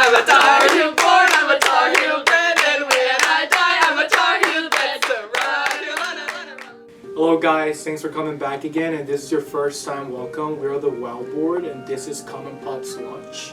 I'm a Tar Heel born, I'm a Tar Heel bred, and when I die, I'm a Tar Heel bred. So run. Hello guys, thanks for coming back again, and this is your first time welcome. We're the WOW Board, and this is Common Pots Lunch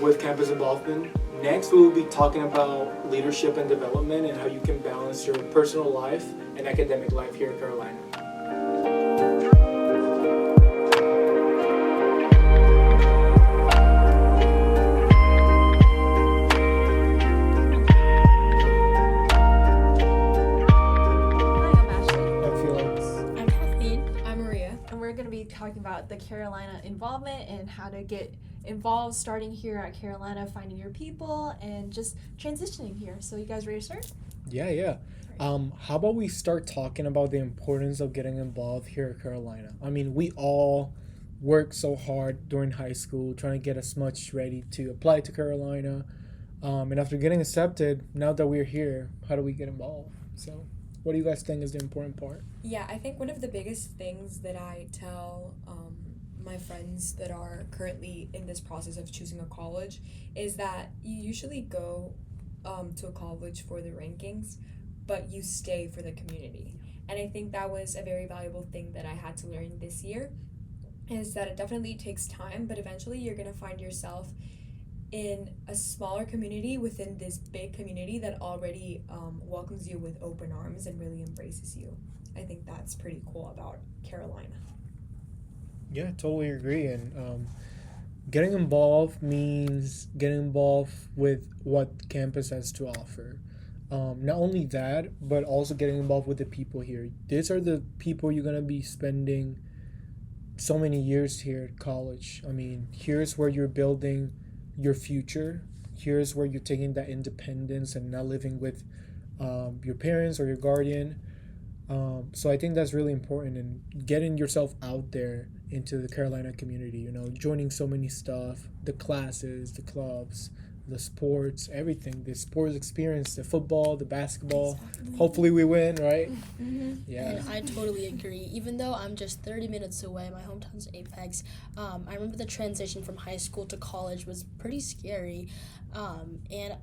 with campus involvement. Next, we will be talking about leadership and development and how you can balance your personal life and academic life here in Carolina. Talking about the Carolina involvement and how to get involved starting here at Carolina, finding your people and just transitioning here. So you guys ready to start? Yeah. How about we start talking about the importance of getting involved here at Carolina? I mean, we all worked so hard during high school trying to get as much ready to apply to Carolina. And after getting accepted, now that we're here, how do we get involved? So what do you guys think is the important part? Yeah, I think one of the biggest things that I tell my friends that are currently in this process of choosing a college is that you usually go to a college for the rankings, but you stay for the community. And I think that was a very valuable thing that I had to learn this year, is that it definitely takes time, but eventually you're going to find yourself in a smaller community within this big community that already welcomes you with open arms and really embraces you. I think that's pretty cool about Carolina. Yeah, totally agree. And getting involved means getting involved with what campus has to offer. Not only that, but also getting involved with the people here. These are the people you're going to be spending so many years here at college. I mean, here's where you're building your future. Here's where you're taking that independence and not living with your parents or your guardian. So I think that's really important, and getting yourself out there into the Carolina community, joining so many stuff, the classes, the clubs, the sports, everything, the sports experience, the football, the basketball. Exactly. Hopefully we win, right? Mm-hmm. Yeah. And I totally agree. Even though I'm just 30 minutes away, my hometown's Apex, I remember the transition from high school to college was pretty scary. And,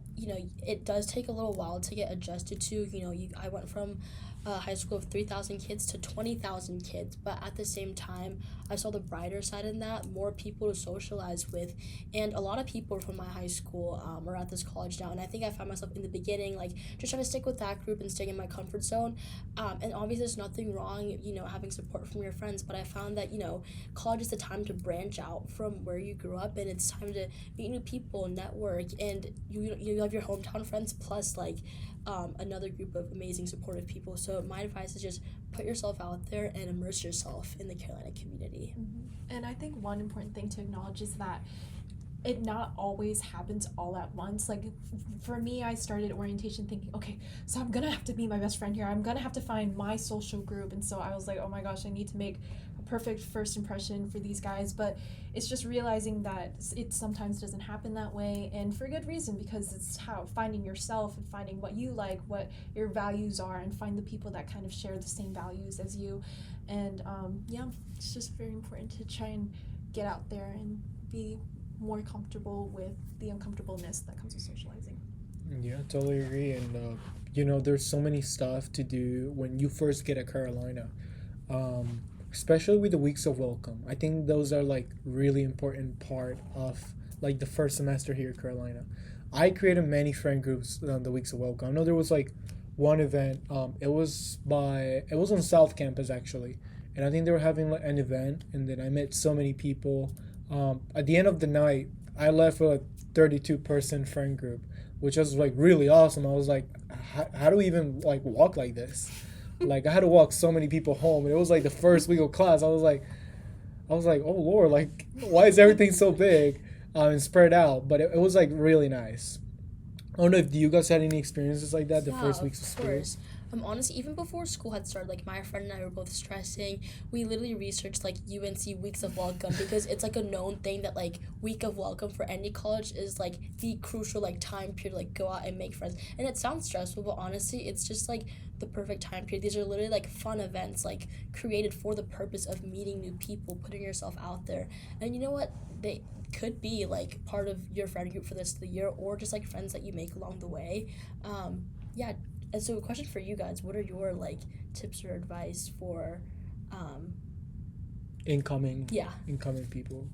it does take a little while to get adjusted to. I went from high school of 3,000 kids to 20,000 kids, but at the same time, I saw the brighter side in that, more people to socialize with, and a lot of people from my high school are at this college now, and I think I found myself in the beginning, just trying to stick with that group and staying in my comfort zone, and obviously there's nothing wrong, having support from your friends, but I found that, college is the time to branch out from where you grew up, and it's time to meet new people, network, and you have your hometown friends, plus, another group of amazing supportive people. So my advice is just put yourself out there and immerse yourself in the Carolina community. Mm-hmm. And I think one important thing to acknowledge is that it not always happens all at once. For me, I started orientation thinking, okay, so I'm gonna have to be my best friend here. I'm gonna have to find my social group. And so I was like, oh my gosh, I need to make a perfect first impression for these guys. But it's just realizing that it sometimes doesn't happen that way, and for good reason, because it's how finding yourself and finding what you like, what your values are, and find the people that kind of share the same values as you. And it's just very important to try and get out there and be more comfortable with the uncomfortableness that comes with socializing. Yeah, totally agree. And there's so many stuff to do when you first get to Carolina, especially with the Weeks of Welcome. I think those are really important part of the first semester here at Carolina. I created many friend groups on the Weeks of Welcome. I know there was one event. It was on South Campus actually, and I think they were having an event, and then I met so many people. At the end of the night, I left with a 32-person friend group, which was really awesome. I was like, how do we even walk like this? I had to walk so many people home, and it was the first week of class. I was like, oh Lord, why is everything so big and spread out? But it was really nice. I don't know if you guys had any experiences like that the first weeks of school. Course. Honestly, even before school had started, like my friend and I were both stressing. We literally researched like UNC Weeks of Welcome because it's like a known thing that like week of welcome for any college is like the crucial like time period to like go out and make friends. And it sounds stressful, but honestly, it's just like the perfect time period. These are literally like fun events like created for the purpose of meeting new people, putting yourself out there. And you know what? They could be like part of your friend group for the rest of the year or just like friends that you make along the way. Yeah. And so a question for you guys, what are your like tips or advice for Incoming people.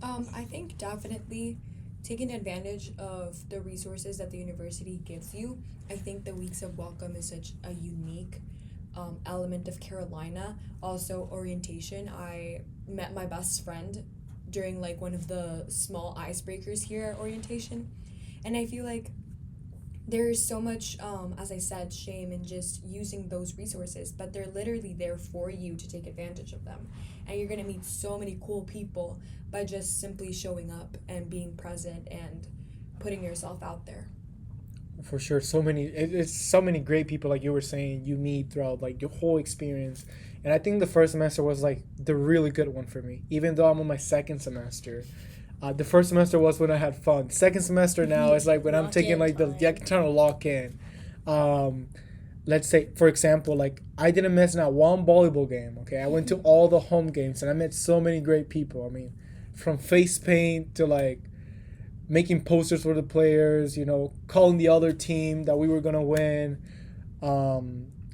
I think definitely taking advantage of the resources that the university gives you. I think the Weeks of Welcome is such a unique element of Carolina. Also, orientation. I met my best friend during like one of the small icebreakers here at orientation, and I feel like there is so much, as I said, shame in just using those resources, but they're literally there for you to take advantage of them. And you're going to meet so many cool people by just simply showing up and being present and putting yourself out there. For sure, it's so many great people, like you were saying, you meet throughout like your whole experience. And I think the first semester was like the really good one for me, even though I'm on my second semester. The first semester was when I had fun. Second semester now is like when I'm taking like I can try to lock in. Let's say, for example, like I didn't miss not one volleyball game. Okay, I went to all the home games and I met so many great people. I mean, from face paint to like making posters for the players. You know, calling the other team that we were gonna win.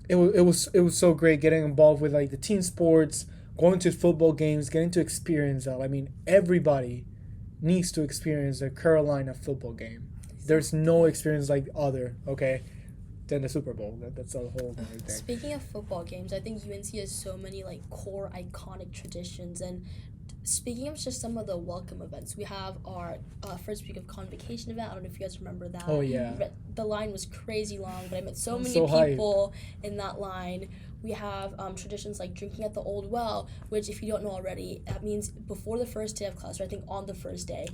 It was so great getting involved with like the team sports, going to football games, getting to experience that. I mean, everybody needs to experience a Carolina football game. There's no experience like other, okay, than the Super Bowl. That's a whole other thing. Speaking of football games, I think UNC has so many like core iconic traditions. And speaking of just some of the welcome events, we have our first week of convocation event. I don't know if you guys remember that. Oh yeah. The line was crazy long, but I met so many So people in that line. We have traditions like drinking at the Old Well, which if you don't know already, that means before the first day of class, or I think on the first day,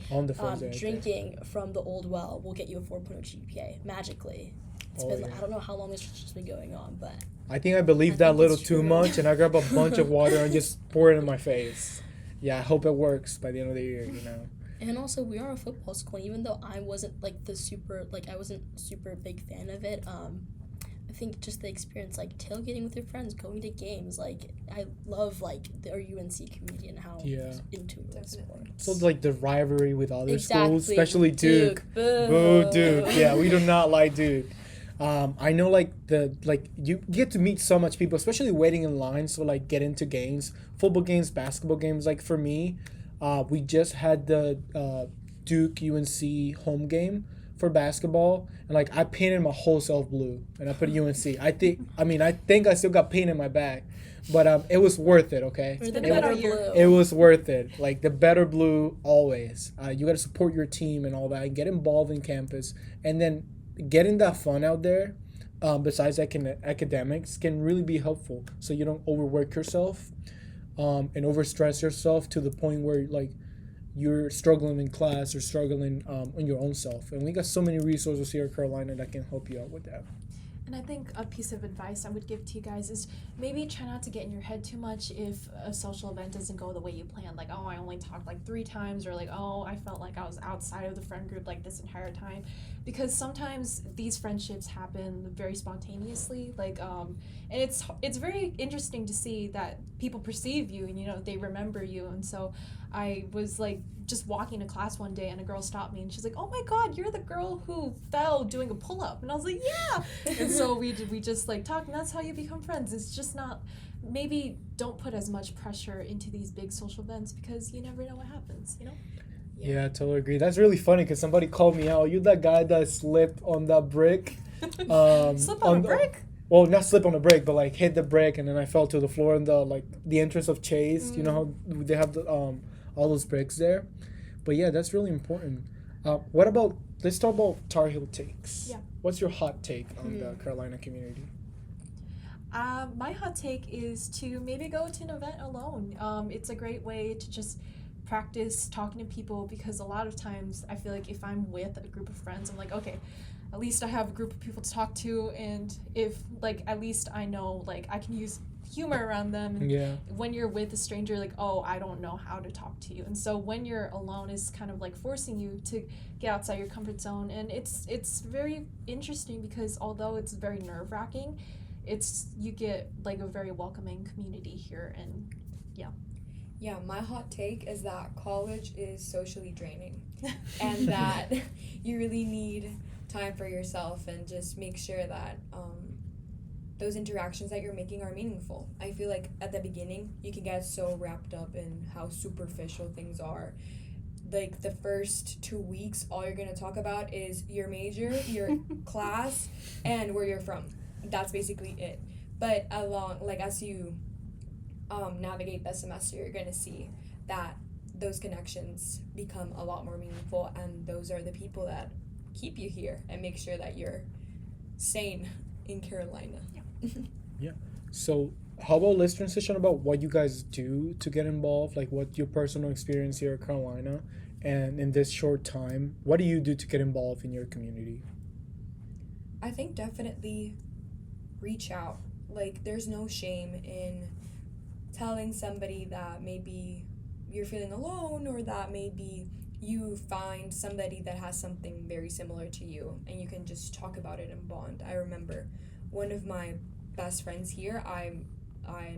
drinking from the Old Well will get you a 4.0 GPA magically. It's been I don't know how long this tradition's been going on, but I think I believed that a little too much, and I grabbed a bunch of water and just poured it in my face. Yeah, I hope it works by the end of the year, you know. And also, we are a football school, and even though I wasn't I wasn't super big fan of it, I think just the experience, like tailgating with your friends, going to games, like I love like our UNC community and how into sports. So like the rivalry with other schools, especially Duke. Boo Duke. Yeah, we do not like Duke. I know like you get to meet so much people, especially waiting in line. So like get into games, football games, basketball games. Like for me, we just had the Duke UNC home game for basketball, and like I painted my whole self blue and I put UNC. I think I still got paint in my bag, but it was worth it. Okay, it was worth it. Like the better blue always. You got to support your team and all that, and get involved in campus, and then getting that fun out there. Besides academics, can really be helpful. So you don't overwork yourself, and overstress yourself to the point where like you're struggling in class or struggling on your own self. And we got so many resources here at Carolina that can help you out with that. And I think a piece of advice I would give to you guys is maybe try not to get in your head too much if a social event doesn't go the way you planned. Like, oh, I only talked like 3 times, or like, oh, I felt like I was outside of the friend group like this entire time. Because sometimes these friendships happen very spontaneously. Like, and it's very interesting to see that people perceive you and, you know, they remember you. And so I was like just walking to class one day and a girl stopped me and she's like, oh my God, you're the girl who fell doing a pull-up. And I was like, yeah. And so we just like talked, and that's how you become friends. It's just not, maybe don't put as much pressure into these big social events because you never know what happens, you know? Yeah, I totally agree. That's really funny because somebody called me out. You that guy that slipped on that brick. Slip on a brick? Well, not slip on the brick, but like hit the brick and then I fell to the floor in the entrance of Chase. You know how they have the all those bricks there. But yeah, that's really important. Let's talk about Tar Heel takes. Yeah. What's your hot take on the Carolina community? My hot take is to maybe go to an event alone. It's a great way to just practice talking to people, because a lot of times I feel like if I'm with a group of friends, I'm like, okay, at least I have a group of people to talk to, and if like at least I know like I can use humor around them. And Yeah. when you're with a stranger, like, oh, I don't know how to talk to you, and so when you're alone is kind of like forcing you to get outside your comfort zone. And it's very interesting because although it's very nerve-wracking, you get like a very welcoming community here. And Yeah, my hot take is that college is socially draining and that you really need time for yourself and just make sure that those interactions that you're making are meaningful. I feel like at the beginning, you can get so wrapped up in how superficial things are. Like the first 2 weeks, all you're going to talk about is your major, your class, and where you're from. That's basically it. But as you navigate that semester, you're going to see that those connections become a lot more meaningful, and those are the people that keep you here and make sure that you're sane in Carolina. Yeah. So how about let's transition about what you guys do to get involved, like what your personal experience here at Carolina, and in this short time, what do you do to get involved in your community? I think definitely reach out. Like, there's no shame in telling somebody that maybe you're feeling alone, or that maybe you find somebody that has something very similar to you and you can just talk about it and bond. I remember one of my best friends here, I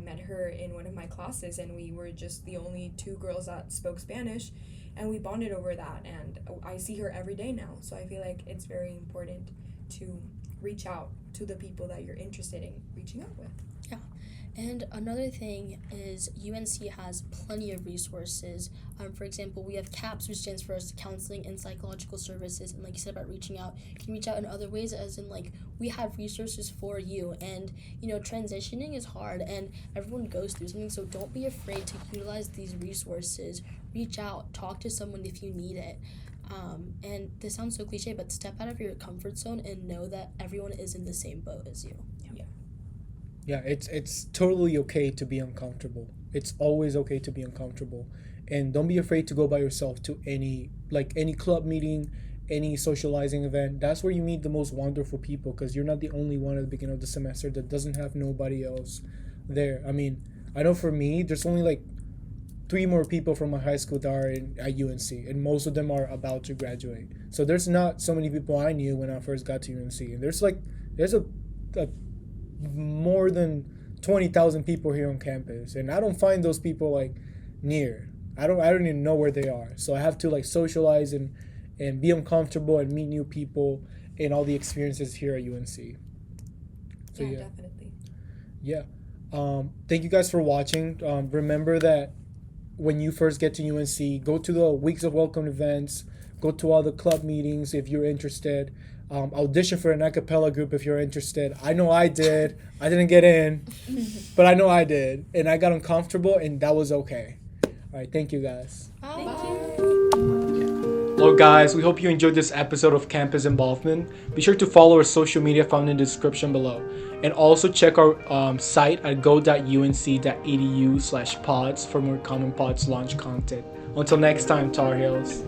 met her in one of my classes, and we were just the only two girls that spoke Spanish, and we bonded over that, and I see her every day now. So I feel like it's very important to reach out to the people that you're interested in reaching out with. And another thing is UNC has plenty of resources. For example, we have CAPS, which stands for Counseling and Psychological Services. And like you said about reaching out, you can reach out in other ways, as in like we have resources for you. And, transitioning is hard and everyone goes through something. So don't be afraid to utilize these resources. Reach out, talk to someone if you need it. And this sounds so cliche, but step out of your comfort zone and know that everyone is in the same boat as you. Yeah, it's totally okay to be uncomfortable. It's always okay to be uncomfortable. And don't be afraid to go by yourself to any club meeting, any socializing event. That's where you meet the most wonderful people, because you're not the only one at the beginning of the semester that doesn't have nobody else there. I mean, I know for me, there's only like 3 more people from my high school that are at UNC, and most of them are about to graduate. So there's not so many people I knew when I first got to UNC. And there's a more than 20,000 people here on campus, and I don't find those people like near. I don't even know where they are. So I have to like socialize and be uncomfortable and meet new people and all the experiences here at UNC. So yeah, definitely. Yeah. Thank you guys for watching. Remember that when you first get to UNC, go to the Weeks of Welcome events, go to all the club meetings if you're interested. Audition for an a cappella group if you're interested. I know I did. I didn't get in, but I know I did. And I got uncomfortable, and that was okay. All right, thank you guys. Bye. Hello guys, we hope you enjoyed this episode of Campus Involvement. Be sure to follow our social media found in the description below. And also check our site at go.unc.edu/pods for more Common Pods launch content. Until next time, Tar Heels.